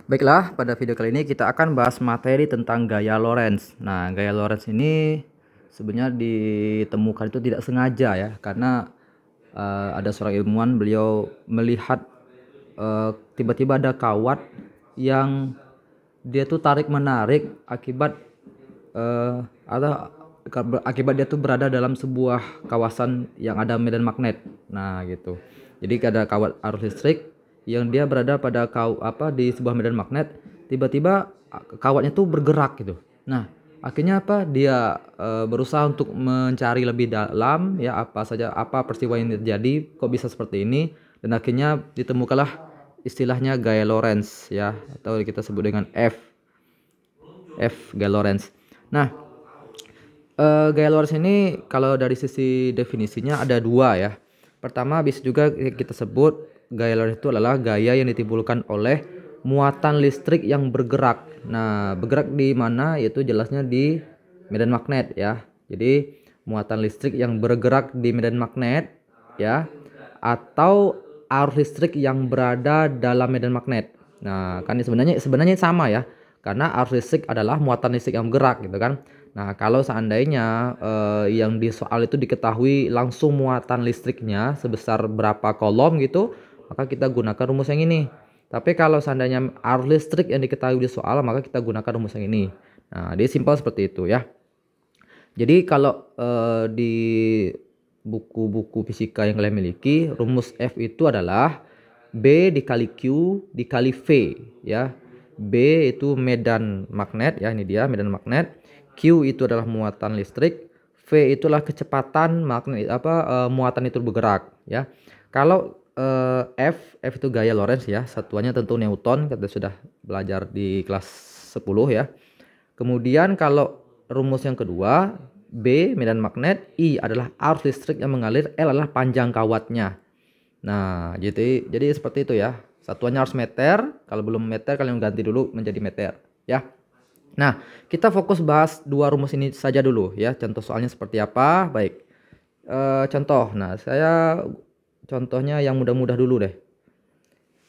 Baiklah, pada video kali ini kita akan bahas materi tentang gaya Lorentz. Nah, gaya Lorentz ini sebenarnya ditemukan itu tidak sengaja ya, karena ada seorang ilmuwan, beliau melihat tiba-tiba ada kawat yang dia tuh tarik menarik akibat atau akibat dia tuh berada dalam sebuah kawasan yang ada medan magnet. Nah, gitu. Jadi ada kawat arus listrik yang dia berada pada di sebuah medan magnet, tiba-tiba kawatnya tuh bergerak gitu. Nah, akhirnya dia berusaha untuk mencari lebih dalam ya apa peristiwa yang terjadi, kok bisa seperti ini, dan akhirnya ditemukanlah istilahnya gaya Lorentz ya, atau kita sebut dengan F gaya Lorentz. Nah, gaya Lorentz ini kalau dari sisi definisinya ada dua ya. Pertama, bisa juga kita sebut gaya Lorentz itu adalah gaya yang ditimbulkan oleh muatan listrik yang bergerak. Nah, bergerak di mana? Yaitu jelasnya di medan magnet ya. Jadi muatan listrik yang bergerak di medan magnet ya, atau arus listrik yang berada dalam medan magnet. Nah, kan sebenarnya sama ya. Karena arus listrik adalah muatan listrik yang bergerak gitu kan. Nah, kalau seandainya yang di soal itu diketahui langsung muatan listriknya sebesar berapa kolom gitu, maka kita gunakan rumus yang ini. Tapi kalau seandainya arus listrik yang diketahui di soal, maka kita gunakan rumus yang ini. Nah, dia simpel seperti itu ya. Jadi kalau di buku-buku fisika yang kalian miliki, rumus F itu adalah B dikali Q dikali V ya. B itu medan magnet ya, ini dia medan magnet. Q itu adalah muatan listrik, V itulah kecepatan magnet muatan itu bergerak ya. Kalau F itu gaya Lorentz ya, satuannya tentu Newton, kita sudah belajar di kelas 10 ya. Kemudian kalau rumus yang kedua, B medan magnet, I adalah arus listrik yang mengalir, L adalah panjang kawatnya. Nah, jadi seperti itu ya. Satuannya harus meter. Kalau belum meter, kalian ganti dulu menjadi meter ya. Nah, kita fokus bahas dua rumus ini saja dulu ya. Contoh soalnya seperti apa? Baik. Contoh. Nah, saya contohnya yang mudah-mudah dulu deh.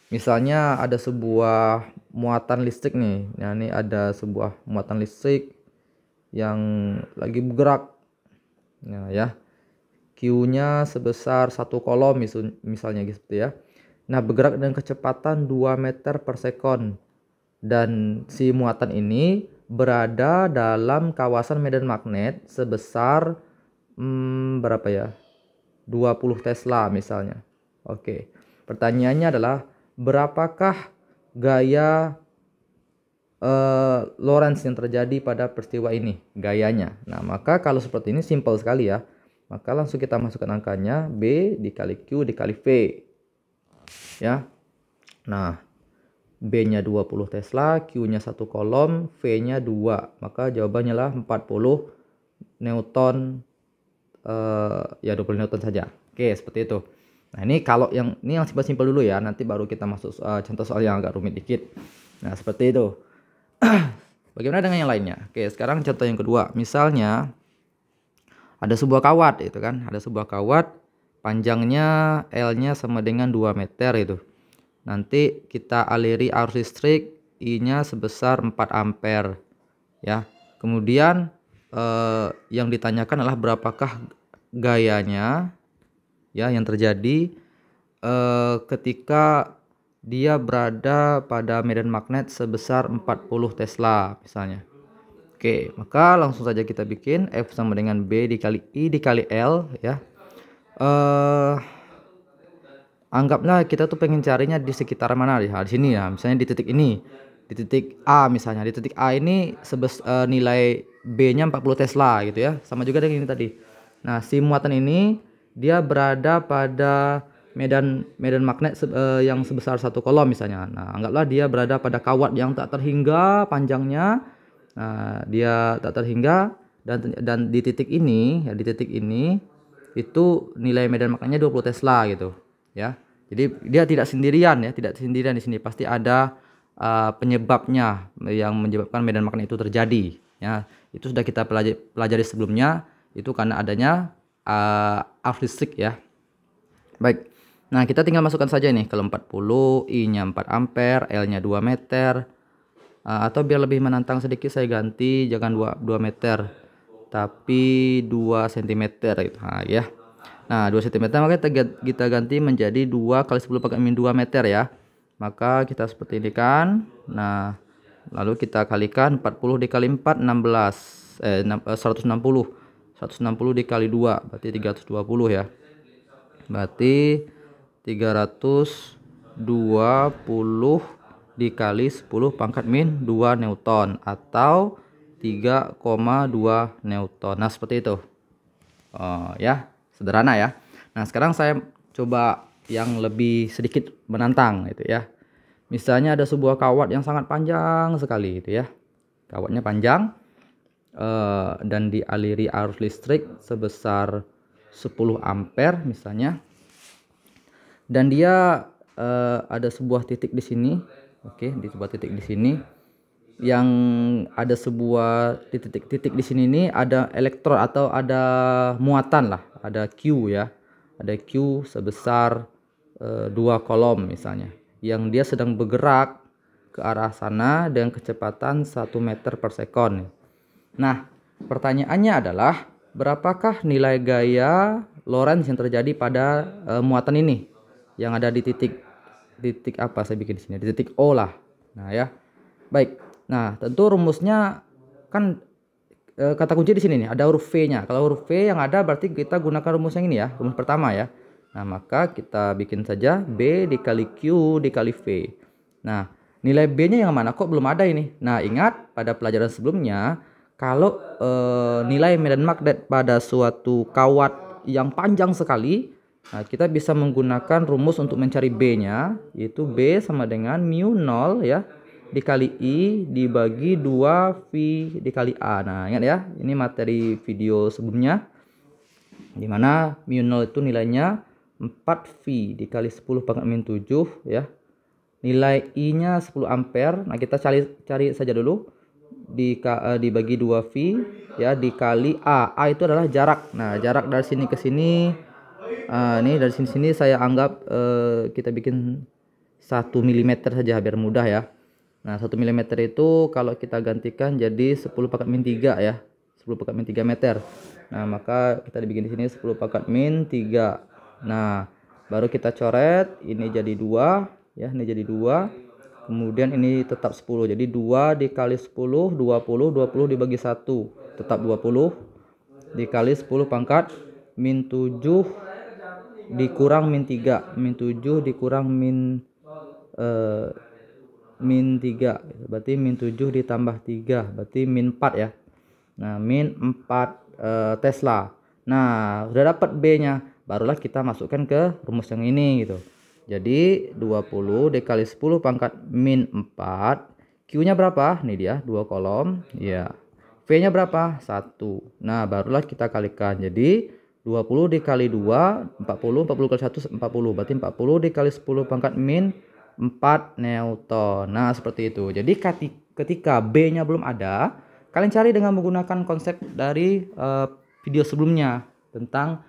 Misalnya ada sebuah muatan listrik nih. Nah, ini ada sebuah muatan listrik yang lagi bergerak. Nah, ya. Q-nya sebesar 1 kolom misalnya gitu ya. Nah, bergerak dengan kecepatan 2 meter per sekon. Dan si muatan ini berada dalam kawasan medan magnet sebesar berapa ya? 20 Tesla misalnya. Oke. Pertanyaannya adalah berapakah gaya Lorentz yang terjadi pada peristiwa ini, gayanya. Nah, maka kalau seperti ini simpel sekali ya. Maka langsung kita masukkan angkanya, B dikali Q dikali V. Ya. Nah, B-nya 20 Tesla, Q-nya 1 kolom, V-nya 2. Maka jawabannya lah 40 Newton, ya 20 Newton saja. Oke, seperti itu. Nah, ini yang simpel-simpel dulu ya. Nanti baru kita masuk contoh soal yang agak rumit dikit. Nah, seperti itu. Bagaimana dengan yang lainnya? Oke, sekarang contoh yang kedua. Misalnya ada sebuah kawat itu kan, ada sebuah kawat panjangnya L-nya sama dengan 2 meter itu. Nanti kita aliri arus listrik I-nya sebesar 4 ampere ya. Kemudian yang ditanyakan adalah berapakah gayanya ya yang terjadi ketika dia berada pada medan magnet sebesar 40 Tesla misalnya. Oke, maka langsung saja kita bikin F sama dengan B dikali I dikali L ya. Anggaplah kita tuh pengen carinya di sekitar mana ya, di sini ya, misalnya di titik ini, di titik A misalnya. Di titik A ini nilai B-nya 40 Tesla gitu ya, sama juga dengan ini tadi. Nah, si muatan ini dia berada pada medan magnet yang sebesar 1 kolom misalnya. Nah, anggaplah dia berada pada kawat yang tak terhingga panjangnya. Nah, dia tak terhingga dan di titik ini ya, di titik ini itu nilai medan magnetnya 20 Tesla gitu ya. Jadi dia tidak sendirian ya, tidak sendirian di sini, pasti ada penyebabnya yang menyebabkan medan magnet itu terjadi ya. Itu sudah kita pelajari sebelumnya, itu karena adanya arus listrik ya. Baik. Nah, kita tinggal masukkan saja nih kalau 40, I-nya 4 ampere, L-nya 2 meter. Atau biar lebih menantang sedikit saya ganti jangan 2 meter, tapi 2 cm gitu. Nah, ya. Nah, 2 cm maka kita ganti menjadi 2 kali 10 pangkat min 2 meter ya. Maka kita seperti ini kan. Nah, lalu kita kalikan 40 dikali 4 16 160. 160 dikali 2 berarti 320 ya. Berarti 320 dikali 10 pangkat min 2 Newton atau 3,2 Newton. Nah, seperti itu. Ya, sederhana ya. Nah, sekarang saya coba yang lebih sedikit menantang itu ya. Misalnya ada sebuah kawat yang sangat panjang sekali itu ya. Kawatnya panjang dan dialiri arus listrik sebesar 10 ampere misalnya. Dan dia ada sebuah titik di sini. Oke, di sebuah titik di sini yang ada sebuah titik-titik di sini ini ada elektron atau ada muatan lah, ada Q ya. Ada Q sebesar 2 kolom misalnya yang dia sedang bergerak ke arah sana dengan kecepatan 1 meter per sekon. Nah, pertanyaannya adalah berapakah nilai gaya Lorentz yang terjadi pada muatan ini yang ada di titik apa saya bikin di sini, di titik O lah. Nah, ya. Baik. Nah, tentu rumusnya kan kata kunci di sini nih, ada huruf V-nya. Kalau huruf V yang ada berarti kita gunakan rumus yang ini ya, rumus pertama ya. Nah, maka kita bikin saja B dikali Q dikali V. Nah, nilai B-nya yang mana? Kok belum ada ini? Nah, ingat pada pelajaran sebelumnya, kalau nilai medan magnet pada suatu kawat yang panjang sekali, nah, kita bisa menggunakan rumus untuk mencari B-nya, yaitu B sama dengan mu 0 ya dikali I dibagi 2 V dikali A. Nah, ingat ya, ini materi video sebelumnya dimana mu 0 itu nilainya 4V dikali 10 pangkat min 7 ya. Nilai I nya 10 ampere. Nah, kita cari saja dulu dibagi 2V ya dikali A. A itu adalah jarak. Nah, jarak dari sini ke sini ini dari sini saya anggap kita bikin 1 mm saja biar mudah ya. Nah, 1 mm itu kalau kita gantikan jadi 10 pangkat min 3 ya. 10 pangkat min 3 meter. Nah, maka kita dibikin di sini 10 pangkat min 3. Nah, baru kita coret, ini jadi 2 ya, ini jadi 2. Kemudian ini tetap 10. Jadi 2 dikali 10 20 dibagi 1 tetap 20 dikali 10 pangkat min 7 dikurang min 3. Min 7 dikurang min 3 berarti min 7 ditambah 3 berarti min 4 ya. Nah, min 4 Tesla. Nah, sudah dapat B-nya, barulah kita masukkan ke rumus yang ini gitu. Jadi 20 dikali 10 pangkat min 4, Q-nya berapa? Ini dia 2 kolom ya. V-nya berapa? 1. Nah, barulah kita kalikan. Jadi 20 dikali 2 40, 40 kali 1 40, berarti 40 dikali 10 pangkat min 4 Newton. Nah, seperti itu. Jadi ketika B-nya belum ada, kalian cari dengan menggunakan konsep dari video sebelumnya tentang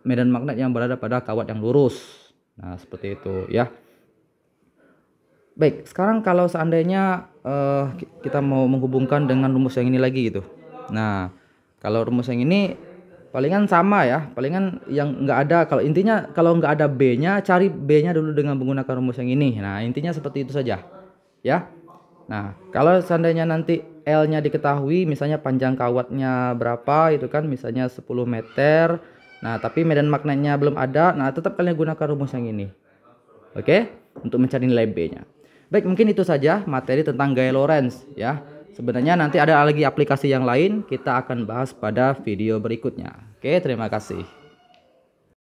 medan magnet yang berada pada kawat yang lurus. Nah, seperti itu ya. Baik, sekarang kalau seandainya kita mau menghubungkan dengan rumus yang ini lagi gitu. Nah, kalau rumus yang ini palingan sama ya, palingan yang nggak ada, kalau intinya kalau nggak ada B-nya, cari B-nya dulu dengan menggunakan rumus yang ini. Nah, intinya seperti itu saja ya. Nah, kalau seandainya nanti L-nya diketahui, misalnya panjang kawatnya berapa itu kan, misalnya 10 meter. Nah, tapi medan magnetnya belum ada, nah tetap kalian gunakan rumus yang ini. Oke, untuk mencari nilai B-nya. Baik, mungkin itu saja materi tentang gaya Lorentz ya. Sebenarnya nanti ada lagi aplikasi yang lain, kita akan bahas pada video berikutnya. Oke, terima kasih.